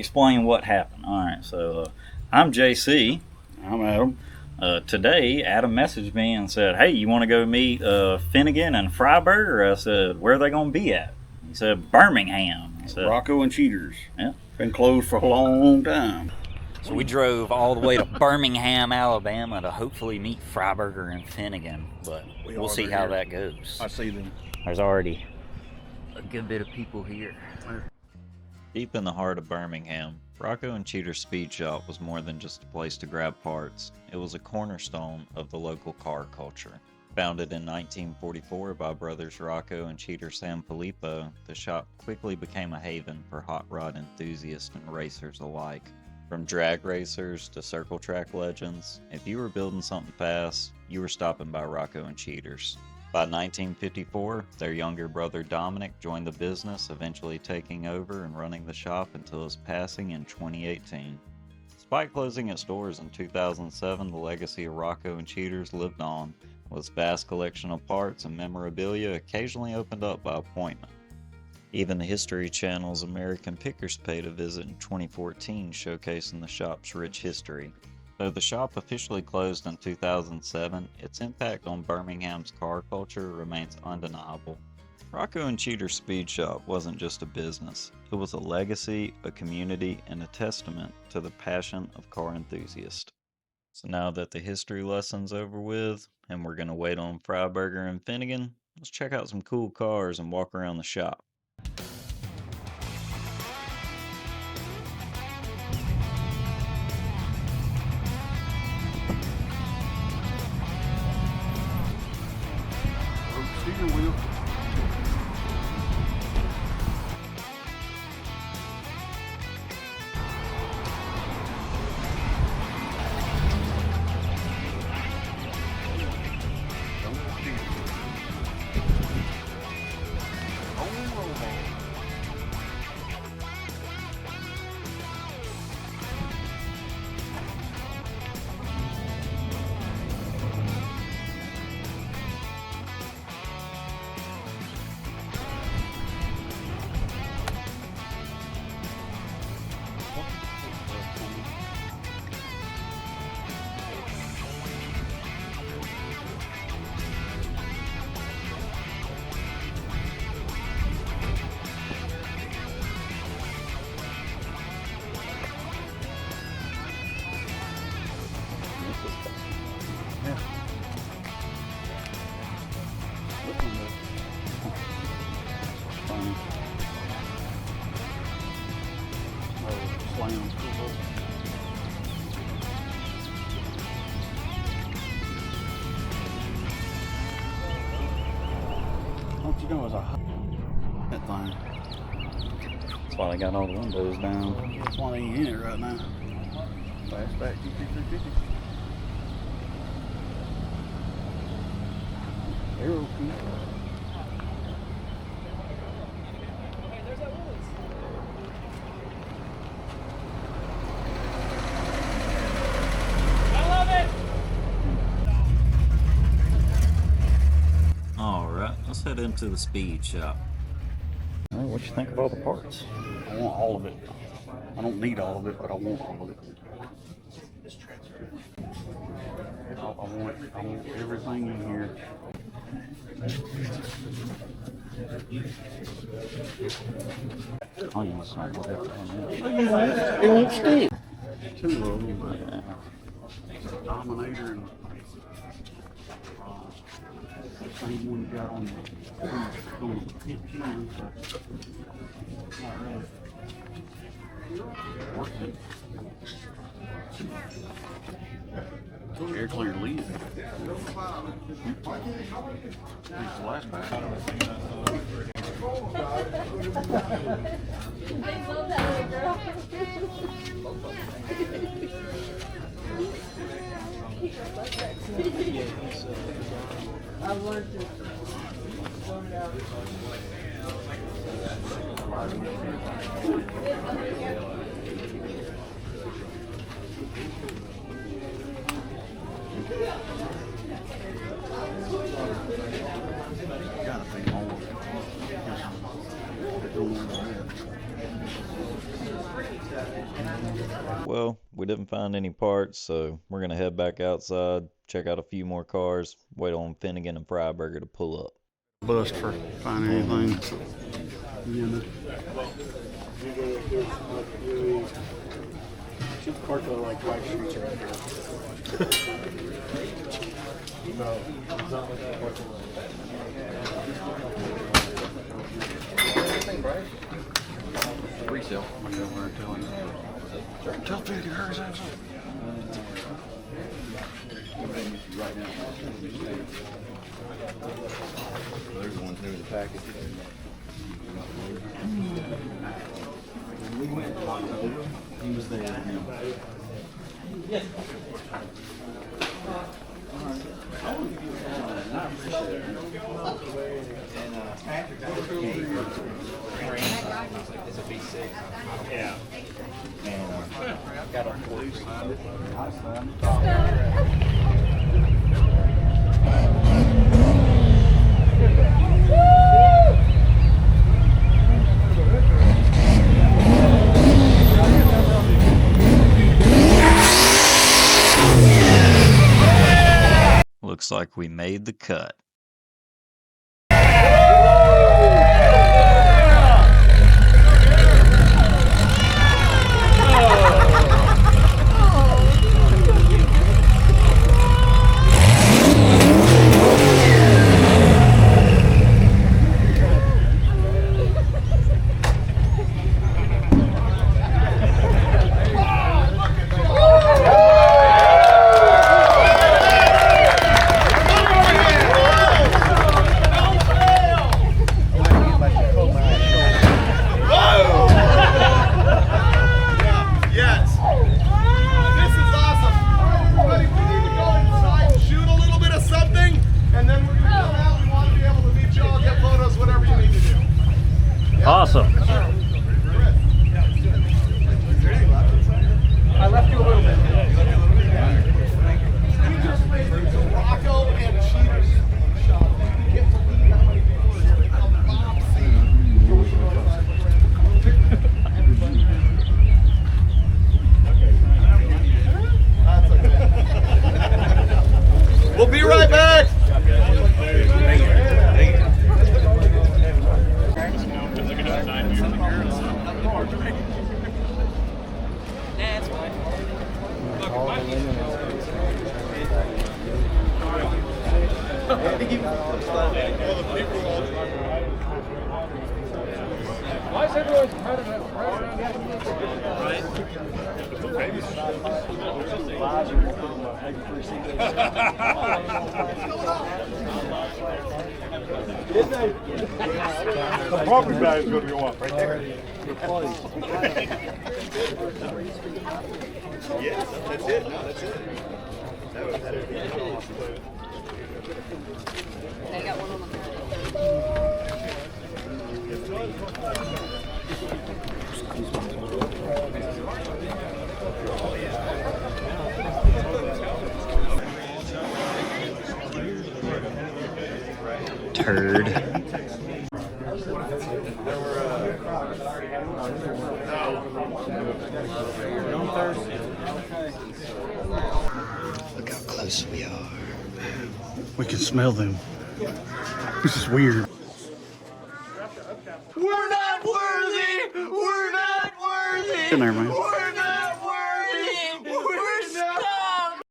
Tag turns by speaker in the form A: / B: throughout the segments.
A: explain what happened. All right, so I'm JC.
B: I'm Adam.
A: Today, Adam messaged me and said, "Hey, you want to go meet Finnegan and Freiburger?" I said, "Where are they going to be at?" He said, "Birmingham." I said,
B: Rocco and Cheaters.
A: Yeah.
B: Been closed for a long time.
A: So we drove all the way to Birmingham, Alabama to hopefully meet Freiburger and Finnegan, but we'll see how that goes.
B: I see them.
A: There's already a good bit of people here.
C: Deep in the heart of Birmingham, Rocco and Cheater's Speed Shop was more than just a place to grab parts. It was a cornerstone of the local car culture. Founded in 1944 by brothers Rocco and Cheater Sanfilippo, the shop quickly became a haven for hot rod enthusiasts and racers alike. From drag racers to circle track legends, if you were building something fast, you were stopping by Rocco and Cheaters. By 1954, their younger brother Dominic joined the business, eventually taking over and running the shop until his passing in 2018. Despite closing its doors in 2007, the legacy of Rocco and Cheaters lived on, with its vast collection of parts and memorabilia occasionally opened up by appointment. Even the History Channel's American Pickers paid a visit in 2014, showcasing the shop's rich history. Though the shop officially closed in 2007, its impact on Birmingham's car culture remains undeniable. Rocco and Cheater's Speed Shop wasn't just a business. It was a legacy, a community, and a testament to the passion of car enthusiasts. So now that the history lesson's over with, and we're going to wait on Freiburger and Finnegan, let's check out some cool cars and walk around the shop.
B: Steering wheel. Don't you know it's a that thing?
A: That's why they got all the windows down.
B: That's why they ain't in it right now. Fastback 250. Arrow key.
C: Alright, let's head into the Speed Shop.
A: Well, what you think of all the parts?
B: I want all of it. I don't need all of it, but I want all of it. I want everything in here.
A: I'll use some whatever.
B: It won't stick. Two of them, but Dominator and the same one you got on the 15. Not really working. Air clear lid. It's the last pack.
D: I love that girl. I've learned to slow it out.
B: Gotta be more. Don't know that.
C: We didn't find any parts, so we're gonna head back outside, check out a few more cars, wait on Finnegan and Freiburger to pull up.
B: Bust for finding anything.
E: Park on like white streets right there.
B: Resale. Tell Finnegan to hurry his ass up.
E: There's one through the package. When we went in October, he was there. Yes. It's a V6. Yeah. And got a blue signed it. I signed it.
C: Looks like we made the cut.
A: Awesome.
E: I left you a little bit. We just made Rocco and Cheetah's SpeedShop. You can't believe how many people are here. They come Bob That's okay. We'll be right back.
D: Why is everyone right around
F: The property value is going to go up right there.
E: Yes, that's it. No, that's it. That'd be awesome.
D: They got one on the
A: Turd.
C: Look how close we are.
B: We can smell them. This is weird.
E: We're not worthy! We're not worthy!
B: In there, man.
E: We're not worthy! We're scum!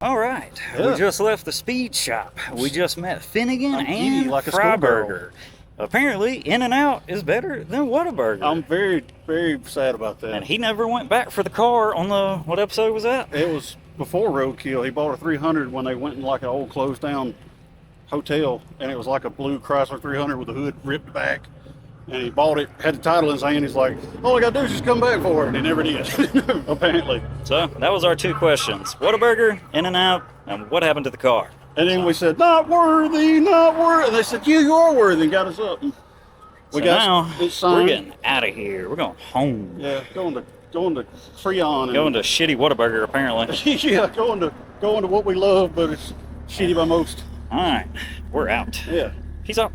A: All right,
B: Yeah.
A: we just left the speed shop. We just met Finnegan
B: I'm
A: and
B: giddy like a schoolgirl.
A: Freiburger. Apparently, In-N-Out is better than Whataburger.
B: I'm very, very sad about that.
A: And he never went back for the car on the, what episode was that?
B: It was before Roadkill. He bought a 300 when they went in like an old closed down hotel, and it was like a blue Chrysler 300 with the hood ripped back. And he bought it, had the title in his hand. He's like, all I gotta do is just come back for it. And he never did, apparently.
A: So, that was our two questions. Whataburger, In-N-Out, and what happened to the car?
B: And then we said, not worthy, not worthy. And they said, you are worthy, and got us up. We
A: So
B: got
A: now,
B: it signed.
A: we're getting out of here. We're going home.
B: Yeah, going to Freon. And,
A: Going to shitty Whataburger, apparently.
B: yeah, going to what we love, but it's shitty by most.
A: All right, we're out.
B: Yeah.
A: Peace out.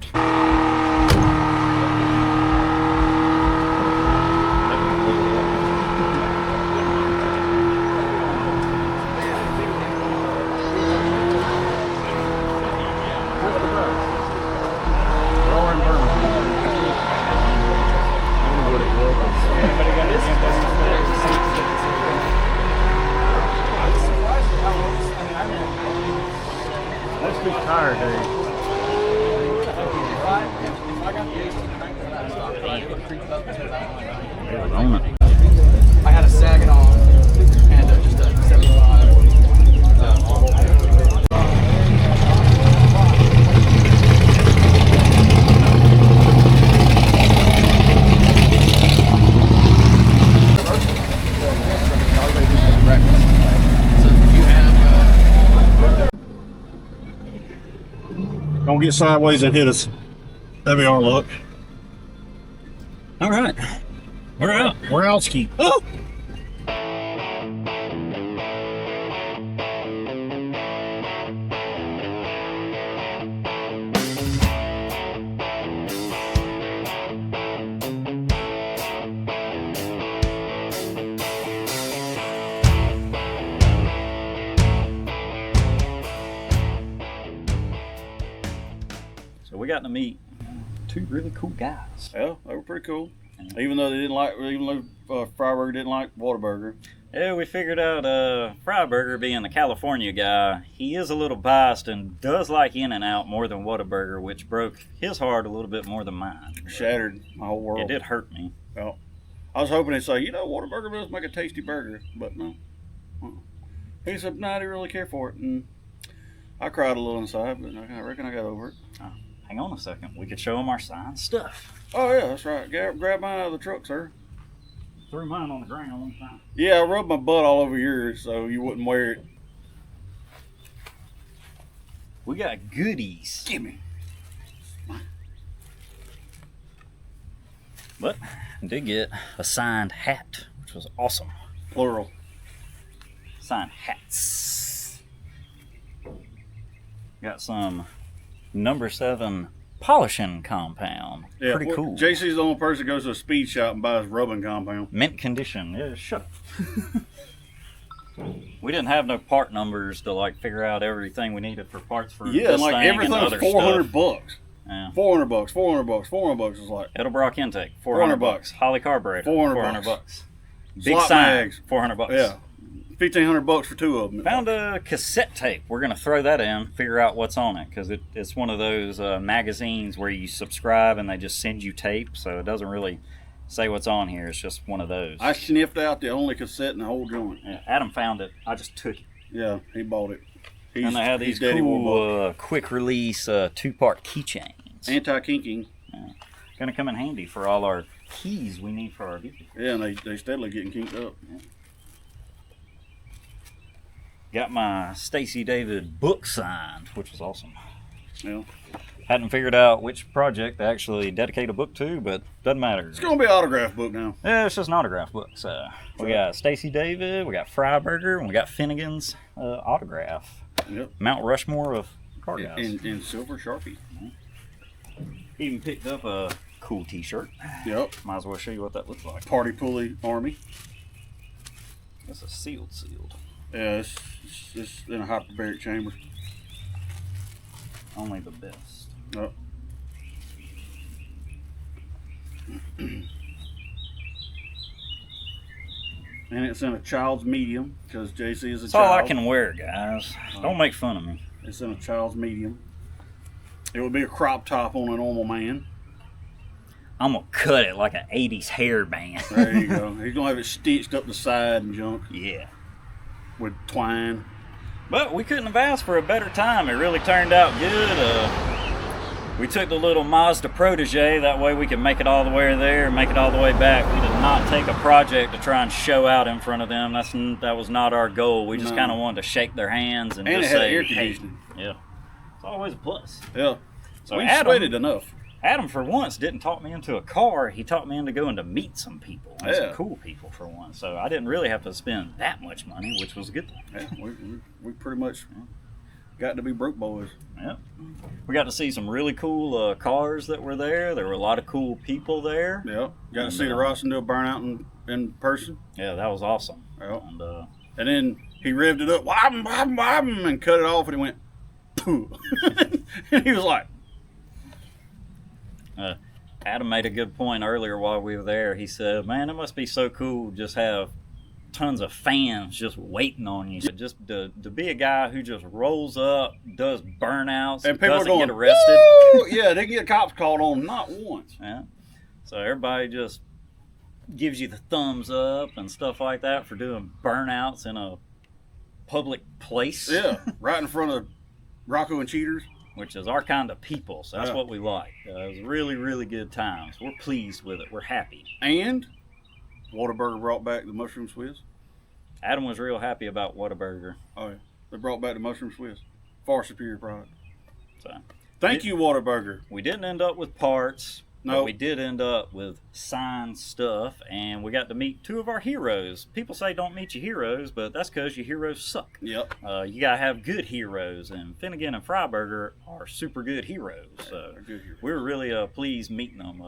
G: I had a Saginaw and just a 75.
B: Don't get sideways and hit us. That'd be our luck.
A: All right. We're out.
B: We're out ski.
A: Oh! So we got to meet two really cool guys.
B: Yeah, they were pretty cool. Even though Freiburger didn't like Whataburger.
A: Yeah, we figured out Freiburger, being the California guy, he is a little biased and does like In-N-Out more than Whataburger, which broke his heart a little bit more than mine.
B: Shattered my whole world.
A: It did hurt me.
B: Well, I was hoping he'd say, Whataburger does make a tasty burger, but no. He said, nah, I didn't really care for it. And I cried a little inside, but I reckon I got over it.
A: Oh, hang on a second. We could show him our signed stuff.
B: Oh, yeah, that's right. Grab mine out of the truck, sir.
A: Threw mine on the ground one time.
B: Yeah, I rubbed my butt all over yours so you wouldn't wear it.
A: We got goodies.
B: Give me.
A: But I did get a signed hat, which was awesome.
B: Plural.
A: Signed hats. Got some number 7 polishing compound.
B: Yeah,
A: Pretty cool.
C: JC's the only person that goes to a SpeedShop and buys rubbing compound.
A: Mint condition. Yeah, shut up. We didn't have no part numbers to like figure out everything we needed for parts for
C: Yeah,
A: this
C: like
A: thing
C: everything
A: and
C: was
A: other
C: $400
A: stuff.
C: bucks.
A: Yeah.
C: $400 is like
A: Edelbrock intake,
C: $400
A: $400. Holly carburetor,
C: $400
A: $400. Big
C: Slot
A: sign,
C: mags.
A: $400.
C: Yeah, $1,500 for 2 of them.
A: Found a cassette tape. We're gonna throw that in, figure out what's on it, because it's one of those magazines where you subscribe and they just send you tape, so it doesn't really say what's on here. It's just one of those.
C: I sniffed out the only cassette in the whole joint.
A: Yeah, Adam found it. I just took it.
C: Yeah, he bought it.
A: And they have these cool quick release 2-part keychains.
C: Anti-kinking.
A: Yeah. Gonna come in handy for all our keys we need for our vehicle.
C: Yeah, and they steadily getting kinked up.
A: Yeah. Got my Stacy David book signed, which was awesome.
C: Yeah.
A: Hadn't figured out which project to actually dedicate a book to, but doesn't matter.
C: It's gonna be an autograph book now.
A: Yeah, it's just an autograph book. So we got Stacy David, we got Freiburger, and we got Finnegan's autograph.
C: Yep.
A: Mount Rushmore of car guys.
C: In silver Sharpie.
A: Even picked up a cool T-shirt.
C: Yep.
A: Might as well show you what that looks like.
C: Party Pulley Army.
A: That's a sealed.
C: Yeah, it's in a hyperbaric chamber.
A: Only the best.
C: Yep. And it's in a child's medium because JC is a
A: That's
C: child.
A: all I can wear, guys. Don't make fun of me.
C: It's in a child's medium. It would be a crop top on a normal man.
A: I'm gonna cut it like an 80s hairband.
C: There you go. He's gonna have it stitched up the side and junk
A: Yeah.
C: with twine.
A: But we couldn't have asked for a better time. It really turned out good. We took the little Mazda Protege. That way we could make it all the way there, make it all the way back. We did not take a project to try and show out in front of them. That was not our goal. We just kind of wanted to shake their hands and just
C: it had
A: say,
C: air
A: hey.
C: conditioning.
A: Yeah. It's always a plus.
C: Yeah.
A: So
C: we
A: Adam-
C: sweated enough.
A: Adam, for once, didn't talk me into a car. He talked me into going to meet some people. And some
C: Yeah.
A: cool people for once. So I didn't really have to spend that much money, which was a good thing.
C: Yeah, we pretty much got to be broke boys.
A: Yep. We got to see some really cool cars that were there. There were a lot of cool people there.
C: Yeah. Got to see the Rotsun do a burnout in person.
A: Yeah, that was awesome.
C: Yeah.
A: And
C: And then he revved it up, wham, and cut it off, and he went, pooh. And he was like,
A: Adam made a good point earlier while we were there. He said, man, it must be so cool to just have tons of fans just waiting on you. So just to be a guy who just rolls up, does burnouts,
B: And people are
A: doesn't
B: going,
A: get arrested.
B: "Woo!" Yeah, they get cops called on not once.
A: Yeah. So everybody just gives you the thumbs up and stuff like that for doing burnouts in a public place.
B: Yeah, right in front of Rocco and Cheaters.
A: Which is our kind of people. So that's
B: Yeah.
A: what we like. It was really, really good times. We're pleased with it. We're happy.
B: And Whataburger brought back the mushroom Swiss.
A: Adam was real happy about Whataburger.
B: Oh, yeah. They brought back the mushroom Swiss. Far superior product.
A: So
B: Thank you, Whataburger.
A: we didn't end up with parts.
B: No.
A: But we did end up with signed stuff, and we got to meet two of our heroes. People say don't meet your heroes, but that's because your heroes suck.
B: Yep.
A: You gotta have good heroes, and Finnegan and Freiburger are super good heroes. So
B: They're good heroes.
A: we were really pleased meeting them.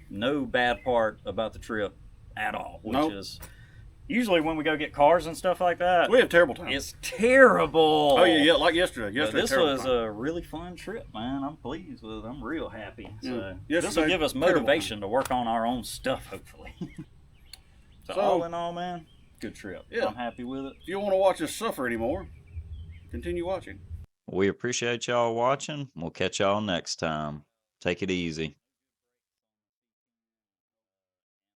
A: No bad part about the trip at all, which
B: Nope.
A: is usually when we go get cars and stuff like that.
B: We have terrible time.
A: It's terrible.
B: Oh, yeah, like yesterday.
A: But
B: Yesterday,
A: this
B: terrible
A: was
B: time.
A: a really fun trip, man. I'm pleased with it. I'm real happy. So this will
B: Yesterday,
A: give us
B: terrible
A: motivation to work on our own stuff, hopefully. So all in all, man, good trip.
B: Yeah.
A: I'm happy with it.
B: If you don't want to watch us suffer anymore, continue watching.
C: We appreciate y'all watching. We'll catch y'all next time. Take it easy.